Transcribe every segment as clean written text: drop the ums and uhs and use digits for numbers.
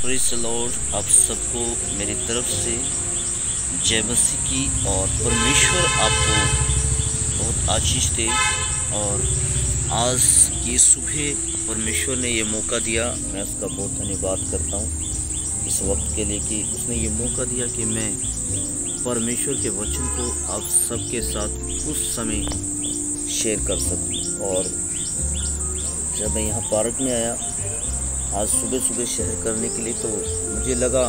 Praise the Lord. आप सबको मेरी तरफ से जय मसीह की, और परमेश्वर आपको बहुत आशीष दे। और आज की सुबह परमेश्वर ने ये मौका दिया, मैं उसका बहुत धन्यवाद करता हूँ इस वक्त के लिए कि उसने ये मौका दिया कि मैं परमेश्वर के वचन को आप सबके साथ उस समय शेयर कर सकूँ। और जब मैं यहाँ पार्क में आया आज सुबह सुबह शेयर करने के लिए, तो मुझे लगा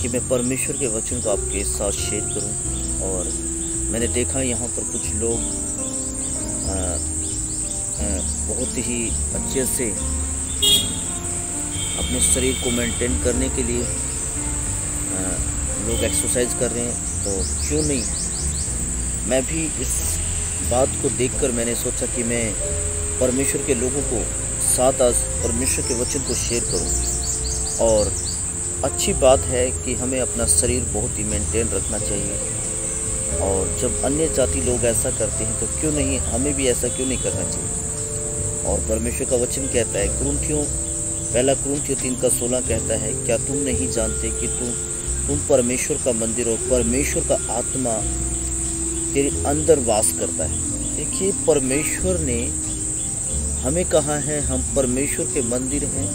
कि मैं परमेश्वर के वचन को आपके साथ शेयर करूं। और मैंने देखा यहाँ पर कुछ लोग बहुत ही अच्छे से अपने शरीर को मेंटेन करने के लिए लोग एक्सरसाइज कर रहे हैं। तो क्यों नहीं, मैं भी इस बात को देखकर मैंने सोचा कि मैं परमेश्वर के लोगों को साथ आज परमेश्वर के वचन को शेयर करूं। और अच्छी बात है कि हमें अपना शरीर बहुत ही मेंटेन रखना चाहिए। और जब अन्य जाति लोग ऐसा करते हैं तो क्यों नहीं, हमें भी ऐसा क्यों नहीं करना चाहिए। और परमेश्वर का वचन कहता है, पहला कुरिन्थियों 3:16 कहता है, क्या तुम नहीं जानते कि तुम परमेश्वर का मंदिर हो, परमेश्वर का आत्मा तेरे अंदर वास करता है। देखिए, परमेश्वर ने हमें कहा है हम परमेश्वर के मंदिर हैं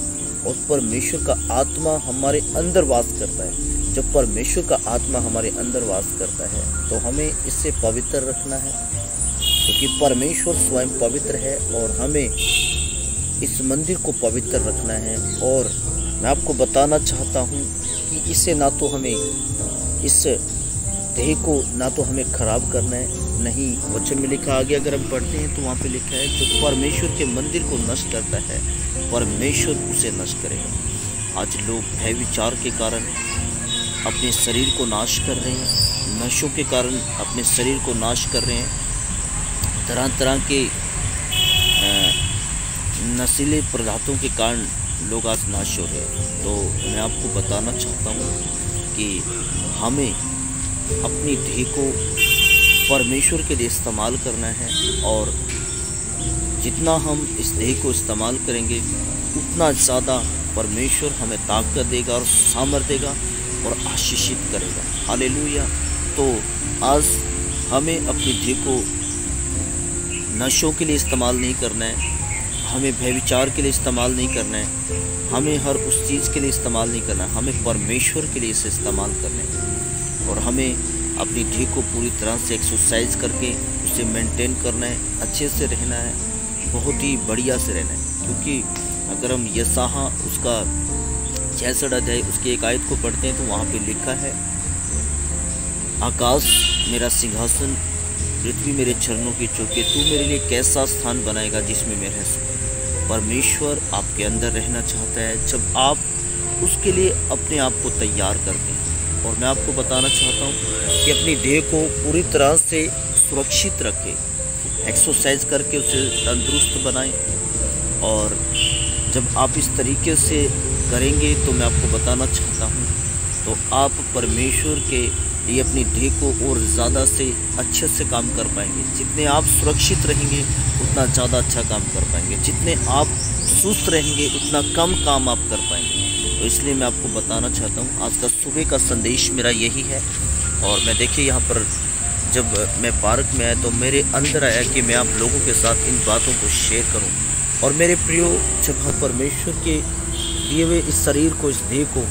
और परमेश्वर का आत्मा हमारे अंदर वास करता है। जब परमेश्वर का आत्मा हमारे अंदर वास करता है तो हमें इससे पवित्र रखना है, क्योंकि परमेश्वर स्वयं पवित्र है और हमें इस मंदिर को पवित्र रखना है। और मैं आपको बताना चाहता हूँ कि इससे ना तो हमें इस देह को ना तो हमें खराब करना है, नहीं। वचन में लिखा आगे अगर हम पढ़ते हैं तो वहाँ पे लिखा है, जो परमेश्वर के मंदिर को नष्ट करता है परमेश्वर उसे नष्ट करेगा। आज लोग भय विचार के कारण अपने शरीर को नाश कर रहे हैं, नशों के कारण अपने शरीर को नाश कर रहे हैं, तरह तरह के नशीले पदार्थों के कारण लोग आज नाश हो रहे हैं। तो मैं आपको बताना चाहता हूँ कि हमें अपनी देह को परमेश्वर के लिए इस्तेमाल करना है। और जितना हम इस देह को इस्तेमाल करेंगे उतना ज़्यादा परमेश्वर हमें ताकत देगा और सामर्थ्य देगा और आशीषित करेगा। हालेलुया। तो आज हमें अपनी देह को नशों के लिए इस्तेमाल नहीं करना है, हमें भय विचार के लिए इस्तेमाल नहीं करना है, हमें हर उस चीज़ के लिए इस्तेमाल नहीं करना है, हमें परमेश्वर के लिए इसे इस्तेमाल करना है। और हमें अपनी देह को पूरी तरह से एक्सरसाइज करके उसे मेंटेन करना है, अच्छे से रहना है, बहुत ही बढ़िया से रहना है। क्योंकि अगर हम यशायाह उसका 66 अध्याय उसकी एक आयत को पढ़ते हैं तो वहाँ पे लिखा है, आकाश मेरा सिंहासन, पृथ्वी मेरे चरणों की चौकी, तू मेरे लिए कैसा स्थान बनाएगा जिसमें मैं रह सकूं। परमेश्वर आपके अंदर रहना चाहता है जब आप उसके लिए अपने आप को तैयार करते हैं। और मैं आपको बताना चाहता हूँ कि अपनी देह को पूरी तरह से सुरक्षित रखें, एक्सरसाइज करके उसे तंदुरुस्त बनाएं। और जब आप इस तरीके से करेंगे तो मैं आपको बताना चाहता हूँ तो आप परमेश्वर के लिए अपनी देह को और ज़्यादा से अच्छे से काम कर पाएंगे। जितने आप सुरक्षित रहेंगे उतना ज़्यादा अच्छा काम कर पाएंगे, जितने आप सुस्त रहेंगे उतना कम काम आप कर पाएंगे। तो इसलिए मैं आपको बताना चाहता हूँ आज का सुबह का संदेश मेरा यही है। और मैं देखिए यहाँ पर जब मैं पार्क में आया तो मेरे अंदर आया कि मैं आप लोगों के साथ इन बातों को शेयर करूँ। और मेरे प्रियो, जब हम परमेश्वर के दिए हुए इस शरीर को, इस देह को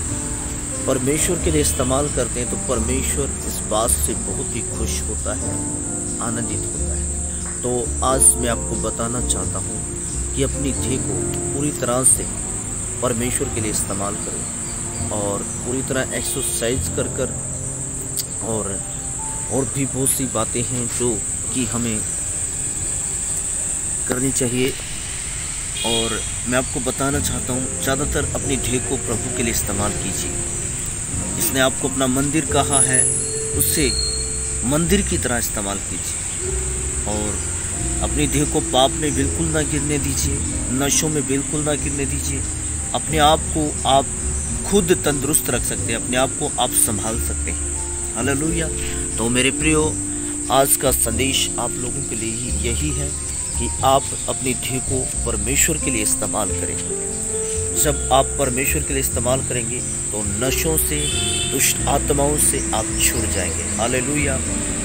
परमेश्वर के लिए इस्तेमाल करते हैं तो परमेश्वर इस बात से बहुत ही खुश होता है, आनंदित होता है। तो आज मैं आपको बताना चाहता हूँ कि अपनी देह को पूरी तरह से परमेश्वर के लिए इस्तेमाल करें और पूरी तरह एक्सरसाइज कर और भी बहुत सी बातें हैं जो कि हमें करनी चाहिए। और मैं आपको बताना चाहता हूँ ज़्यादातर अपनी देह को प्रभु के लिए इस्तेमाल कीजिए। जिसने आपको अपना मंदिर कहा है उससे मंदिर की तरह इस्तेमाल कीजिए। और अपनी देह को पाप में बिल्कुल ना गिरने दीजिए, नशों में बिल्कुल ना गिरने दीजिए। अपने आप को आप खुद तंदुरुस्त रख सकते हैं, अपने आप को आप संभाल सकते हैं। हालेलुया। तो मेरे प्रियो, आज का संदेश आप लोगों के लिए यही है कि आप अपनी देह को परमेश्वर के लिए इस्तेमाल करें। जब आप परमेश्वर के लिए इस्तेमाल करेंगे तो नशों से, दुष्ट आत्माओं से आप छुड़ जाएंगे। हालेलुया।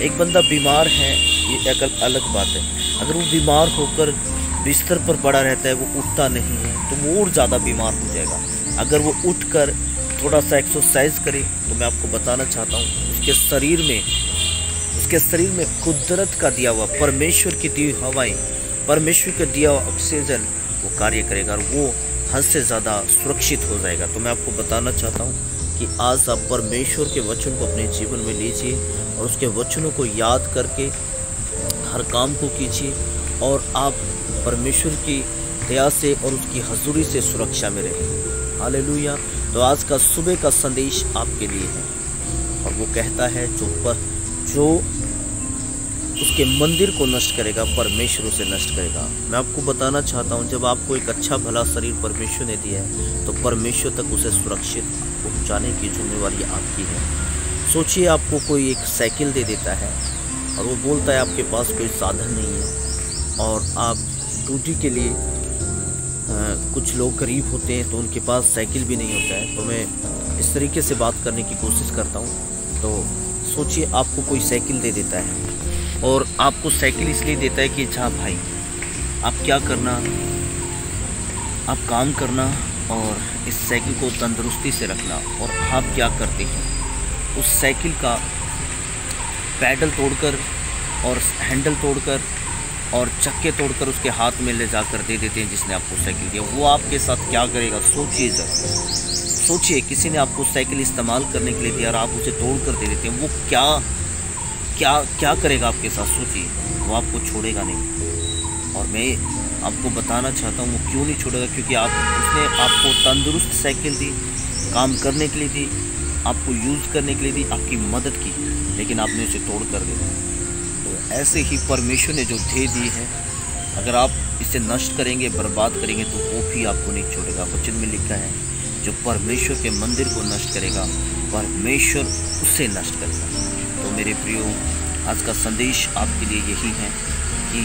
एक बंदा बीमार है, ये एक अलग बात है। अगर वो बीमार होकर बिस्तर पर पड़ा रहता है, वो उठता नहीं है, तो वो और ज़्यादा बीमार हो जाएगा। अगर वो उठकर थोड़ा सा एक्सरसाइज करे तो मैं आपको बताना चाहता हूँ उसके शरीर में कुदरत का दिया हुआ, परमेश्वर की दी हवाएं, परमेश्वर का दिया हुआ ऑक्सीजन वो कार्य करेगा और वो हद से ज़्यादा सुरक्षित हो जाएगा। तो मैं आपको बताना चाहता हूँ कि आज आप परमेश्वर के वचन को अपने जीवन में लीजिए और उसके वचनों को याद करके हर काम को कीजिए और आप परमेश्वर की दया से और उसकी हजूरी से सुरक्षा में रहें। हालेलुया। तो आज का सुबह का संदेश आपके लिए है और वो कहता है जो उसके मंदिर को नष्ट करेगा, परमेश्वर उसे नष्ट करेगा। मैं आपको बताना चाहता हूँ, जब आपको एक अच्छा भला शरीर परमेश्वर ने दिया है तो परमेश्वर तक उसे सुरक्षित पहुँचाने की जिम्मेवारी आपकी है। सोचिए, आपको कोई एक साइकिल दे देता है और वो बोलता है आपके पास कोई साधन नहीं है और आप ड्यूटी के लिए कुछ लोग गरीब होते हैं तो उनके पास साइकिल भी नहीं होता है। तो मैं इस तरीके से बात करने की कोशिश करता हूँ। तो सोचिए, आपको कोई साइकिल दे देता है और आपको साइकिल इसलिए देता है कि अच्छा भाई, आप क्या करना, आप काम करना और इस साइकिल को तंदुरुस्ती से रखना। और आप क्या करते हैं, उस साइकिल का पैडल तोड़कर और हैंडल तोड़कर और चक्के तोड़कर उसके हाथ में ले जाकर दे देते हैं जिसने आपको साइकिल दिया। वो आपके साथ क्या करेगा, सोचिए जरा। सोचिए, किसी ने आपको साइकिल इस्तेमाल करने के लिए दिया और आप उसे तोड़ कर दे देते हैं, वो क्या करेगा आपके साथ, सोचिए। वो आपको छोड़ेगा नहीं। और मैं आपको बताना चाहता हूँ वो क्यों नहीं छोड़ेगा, क्योंकि उसने आपको तंदुरुस्त साइकिल दी, काम करने के लिए दी, आपको यूज़ करने के लिए दी, आपकी मदद की, लेकिन आपने उसे तोड़ कर दिया। तो ऐसे ही परमेश्वर ने जो दे दी है, अगर आप इसे नष्ट करेंगे, बर्बाद करेंगे, तो वो भी आपको नहीं छोड़ेगा। वचन में लिखा है, जो परमेश्वर के मंदिर को नष्ट करेगा, परमेश्वर उसे नष्ट करेगा। तो मेरे प्रियो, आज का संदेश आपके लिए यही है कि